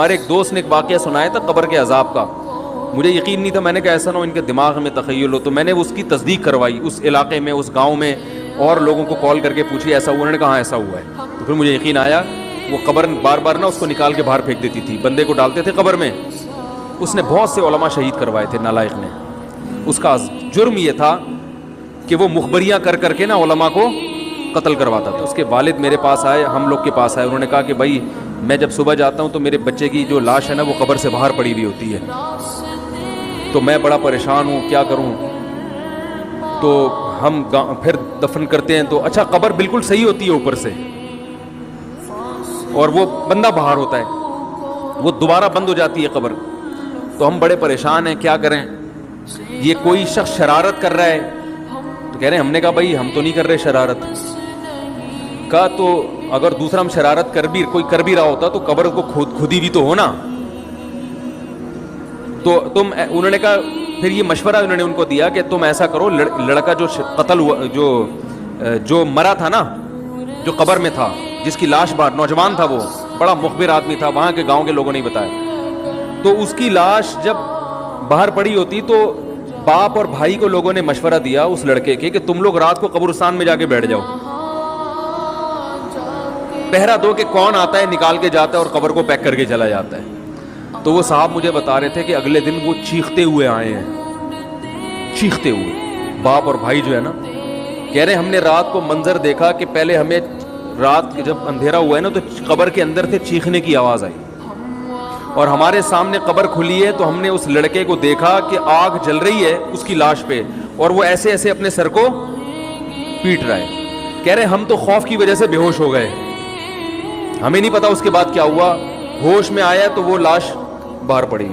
ہمارے ایک دوست نے ایک واقعہ سنایا تھا قبر کے عذاب کا. مجھے یقین نہیں تھا. میں نے کہا ایسا نہ ہو ان کے دماغ میں تخیل ہو. تو میں نے اس کی تصدیق کروائی اس علاقے میں, اس گاؤں میں, اور لوگوں کو کال کر کے پوچھی ایسا ہوا. انہوں نے کہا ہاں ایسا ہوا ہے. تو پھر مجھے یقین آیا. وہ قبر بار بار نا اس کو نکال کے باہر پھینک دیتی تھی, بندے کو ڈالتے تھے قبر میں. اس نے بہت سے علماء شہید کروائے تھے نالائق نے. اس کا جرم یہ تھا کہ وہ مخبریاں کر کر کے نا علماء کو قتل کرواتا تھا. اس کے والد میرے پاس آئے, ہم لوگ کے پاس آئے. انہوں نے کہا کہ بھائی میں جب صبح جاتا ہوں تو میرے بچے کی جو لاش ہے نا وہ قبر سے باہر پڑی ہوئی ہوتی ہے, تو میں بڑا پریشان ہوں, کیا کروں. تو ہم پھر دفن کرتے ہیں تو اچھا قبر بالکل صحیح ہوتی ہے اوپر سے, اور وہ بندہ باہر ہوتا ہے, وہ دوبارہ بند ہو جاتی ہے قبر. تو ہم بڑے پریشان ہیں, کیا کریں. یہ کوئی شخص شرارت کر رہا ہے. تو کہہ رہے ہیں, ہم نے کہا بھائی ہم تو نہیں کر رہے شرارت. کہا تو اگر دوسرا ہم شرارت کوئی کر بھی رہا ہوتا تو قبر کو کھودی بھی تو ہونا. تو تم, انہوں نے کہا پھر یہ مشورہ انہوں نے ان کو دیا کہ تم ایسا کرو, لڑکا جو قتل ہوا, جو مرا تھا نا, جو قبر میں تھا, جس کی لاش باہر, نوجوان تھا, وہ بڑا مخبر آدمی تھا, وہاں کے گاؤں کے لوگوں نے بتایا. تو اس کی لاش جب باہر پڑی ہوتی تو باپ اور بھائی کو لوگوں نے مشورہ دیا اس لڑکے کے کہ تم لوگ رات کو قبرستان میں جا کے بیٹھ جاؤ, پہرا دو کہ کون آتا ہے نکال کے جاتا ہے اور قبر کو پیک کر کے چلا جاتا ہے. تو وہ صاحب مجھے بتا رہے تھے کہ اگلے دن وہ چیختے ہوئے آئے ہیں, چیختے ہوئے, باپ اور بھائی جو ہے نا. کہہ رہے ہم نے رات کو منظر دیکھا کہ پہلے ہمیں رات جب اندھیرا ہوا ہے نا تو قبر کے اندر سے چیخنے کی آواز آئی, اور ہمارے سامنے قبر کھلی ہے تو ہم نے اس لڑکے کو دیکھا کہ آگ جل رہی ہے اس کی لاش پہ, اور وہ ایسے ایسے اپنے سر کو پیٹ رہا ہے. کہہ رہے ہم تو خوف کی وجہ سے بے ہوش ہو گئے, ہمیں نہیں پتا اس کے بعد کیا ہوا. ہوش میں آیا تو وہ لاش باہر پڑی.